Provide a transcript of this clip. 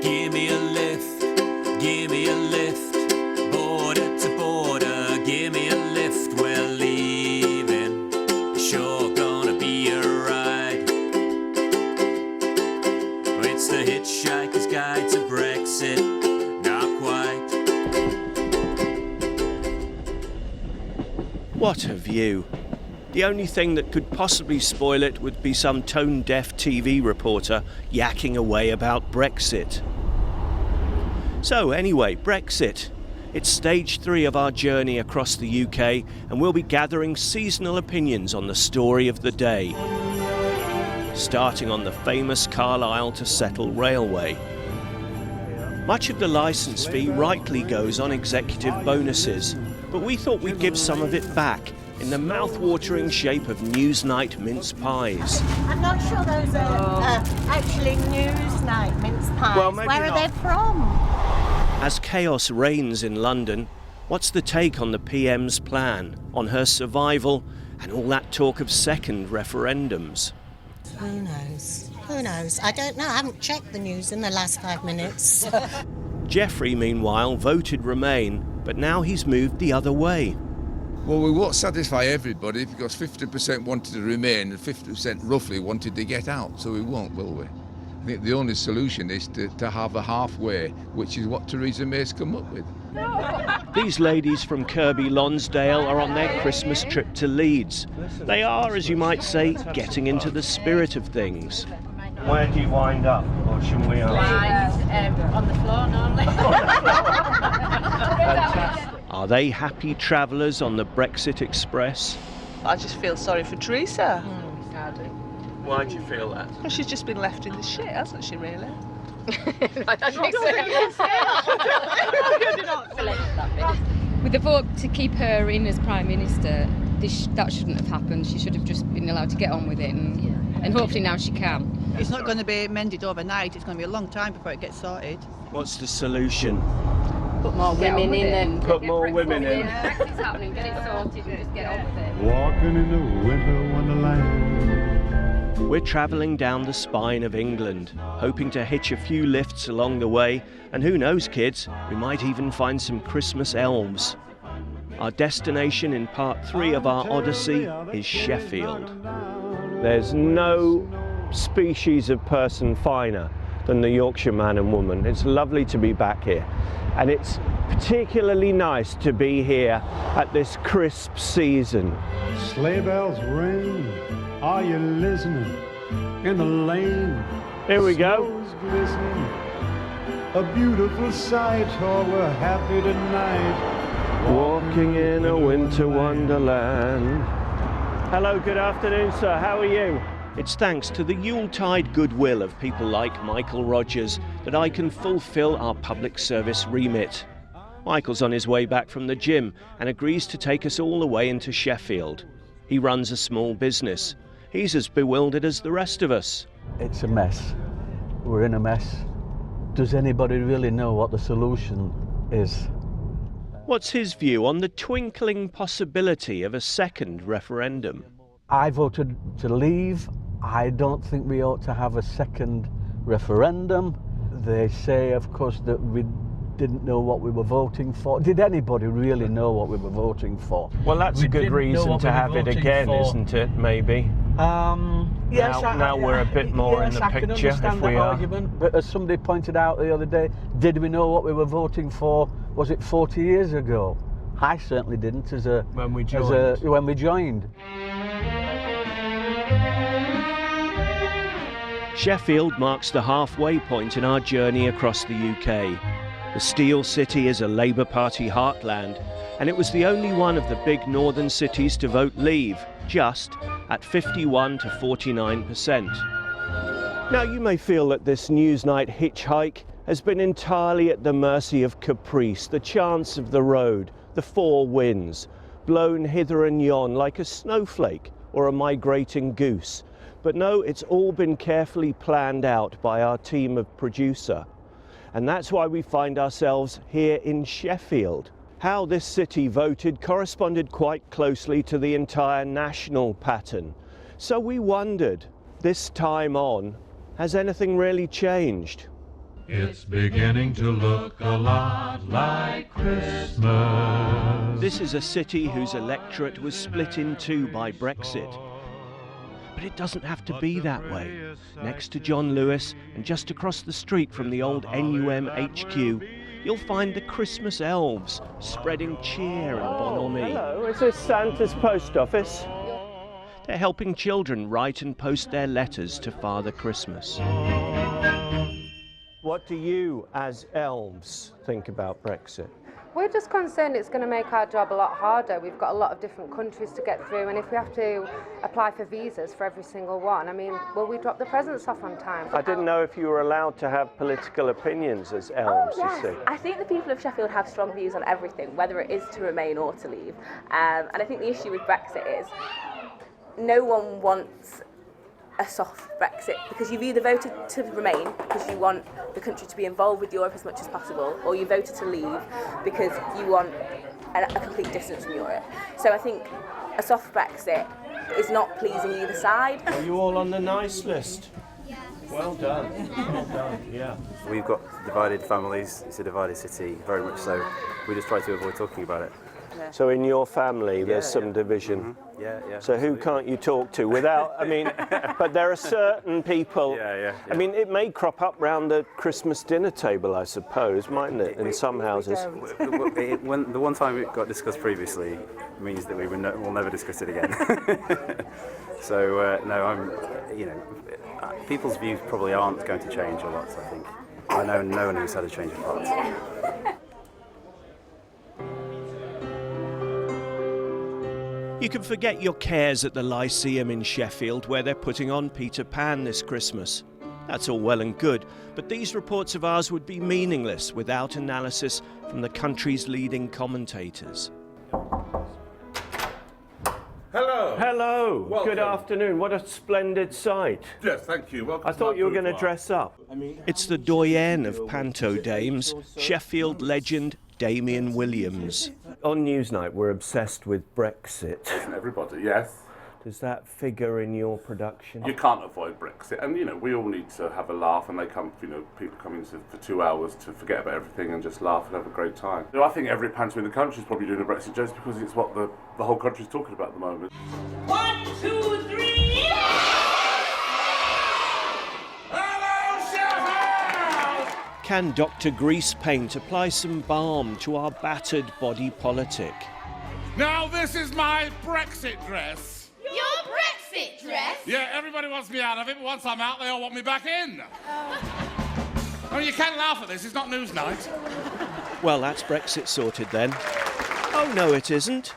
Give me a lift, give me a lift, border to border, give me a lift, we're leaving, sure gonna be a ride. It's the Hitchhiker's Guide to Brexit, not quite. What a view. The only thing that could possibly spoil it would be some tone-deaf TV reporter yakking away about Brexit. So anyway, Brexit. It's stage 3 of our journey across the UK, and we'll be gathering seasonal opinions on the story of the day. Starting on the famous Carlisle to Settle railway. Much of the licence fee rightly goes on executive bonuses, but we thought we'd give some of it back in the mouth-watering shape of Newsnight mince pies. I'm not sure those are actually Newsnight mince pies. Well, maybe Where are not. they from? As chaos reigns in London, what's the take on the PM's plan, on her survival, and all that talk of second referendums? Who knows? Who knows? I don't know. I haven't checked the news in the last 5 minutes. Geoffrey, meanwhile, voted Remain, but now he's moved the other way. Well, we won't satisfy everybody because 50% wanted to remain and 50% roughly wanted to get out, so we won't, will we? I think the only solution is to have a halfway, which is what Theresa May's come up with. These ladies from Kirby Lonsdale are on their Christmas trip to Leeds. They are, as you might say, getting into the spirit of things. Where do you wind up, or shouldn't we ask? On the floor normally. Are they happy travellers on the Brexit Express? I just feel sorry for Theresa. Why do you feel that? Well, she's just been left in the shit, hasn't she, really? With the vote to keep her in as Prime Minister, that shouldn't have happened. She should have just been allowed to get on with it, and hopefully now she can. It's not going to be mended overnight. It's going to be a long time before it gets sorted. What's the solution? Put more women in and Put more women in. Brexit's happening, get it sorted and just get on with it. Walking in the winter wonderland. We're travelling down the spine of England, hoping to hitch a few lifts along the way, and who knows, kids, we might even find some Christmas elves. Our destination in part 3 of our odyssey is Sheffield. There's no species of person finer than the Yorkshire man and woman. It's lovely to be back here, and it's particularly nice to be here at this crisp season. Sleigh bells ring, are you listening? In the lane, Here we go. snow's glistening. A beautiful sight, oh, we're happy tonight. Walking in a winter wonderland. Hello, good afternoon, sir. How are you? It's thanks to the Yuletide goodwill of people like Michael Rodgers that I can fulfil our public service remit. Michael's on his way back from the gym and agrees to take us all the way into Sheffield. He runs a small business. He's as bewildered as the rest of us. It's a mess. We're in a mess. Does anybody really know what the solution is? What's his view on the twinkling possibility of a second referendum? I voted to leave. I don't think we ought to have a second referendum. They say, of course, that we didn't know what we were voting for. Did anybody really know what we were voting for? Well, that's a good reason to have it again, isn't it, maybe? Yes, now we're a bit more in the I can picture, understand if we that are. argument. But as somebody pointed out the other day, did we know what we were voting for? Was it 40 years ago? I certainly didn't When we joined. when we joined. Sheffield marks the halfway point in our journey across the UK. The Steel City is a Labour Party heartland, and it was the only one of the big northern cities to vote Leave, just at 51 to 49%. Now, you may feel that this Newsnight hitchhike has been entirely at the mercy of caprice, the chance of the road, the four winds, blown hither and yon like a snowflake or a migrating goose. But no, it's all been carefully planned out by our team of producer. And that's why we find ourselves here in Sheffield. How this city voted corresponded quite closely to the entire national pattern. So we wondered, this time on, has anything really changed? It's beginning to look a lot like Christmas. This is a city whose electorate was split in two by Brexit. But it doesn't have to be that way. Next to John Lewis and just across the street from the old NUM HQ, you'll find the Christmas elves spreading cheer and bonhomie. Hello, is this Santa's post office? They're helping children write and post their letters to Father Christmas. What do you, as elves, think about Brexit? We're just concerned it's going to make our job a lot harder. We've got a lot of different countries to get through, and if we have to apply for visas for every single one, I mean, will we drop the presents off on time? I didn't know if you were allowed to have political opinions as elves, yes. you see. I think the people of Sheffield have strong views on everything, whether it is to remain or to leave. And I think the issue with Brexit is no one wants a soft Brexit, because you've either voted to remain because you want the country to be involved with Europe as much as possible, or you voted to leave because you want a complete distance from Europe. So I think a soft Brexit is not pleasing either side. Are you all on the nice list? Well done. Well done, yeah. We've got divided families, it's a divided city, very much so. We just try to avoid talking about it. Yeah. So in your family there's some division? Mm-hmm. Yeah. So who can't you talk to without, I mean, but there are certain people, I mean, it may crop up round the Christmas dinner table, I suppose, mightn't it, in some houses? When the one time it got discussed previously means that we'll never discuss it again. So, no, people's views probably aren't going to change a lot, I think. I know no one who's had a change of heart. You can forget your cares at the Lyceum in Sheffield, where they're putting on Peter Pan this Christmas. That's all well and good, but these reports of ours would be meaningless without analysis from the country's leading commentators. Hello. Hello. Welcome. Good afternoon. What a splendid sight. Yes, thank you. Welcome. I thought you were going to dress up. It's the doyen of panto dames, Sheffield legend Damian Williams. On Newsnight, we're obsessed with Brexit. Isn't everybody? Yes. Does that figure in your production? You can't avoid Brexit, and we all need to have a laugh. And they come, people come in for 2 hours to forget about everything and just laugh and have a great time. I think every panto in the country is probably doing a Brexit just because it's what the whole country's talking about at the moment. 1, 2, 3. Can Dr. Grease Paint apply some balm to our battered body politic? Now this is my Brexit dress. Your Brexit dress? Yeah, everybody wants me out of it, but once I'm out, they all want me back in. I mean, you can't laugh at this, it's not Newsnight. Well, that's Brexit sorted then. Oh, no, it isn't.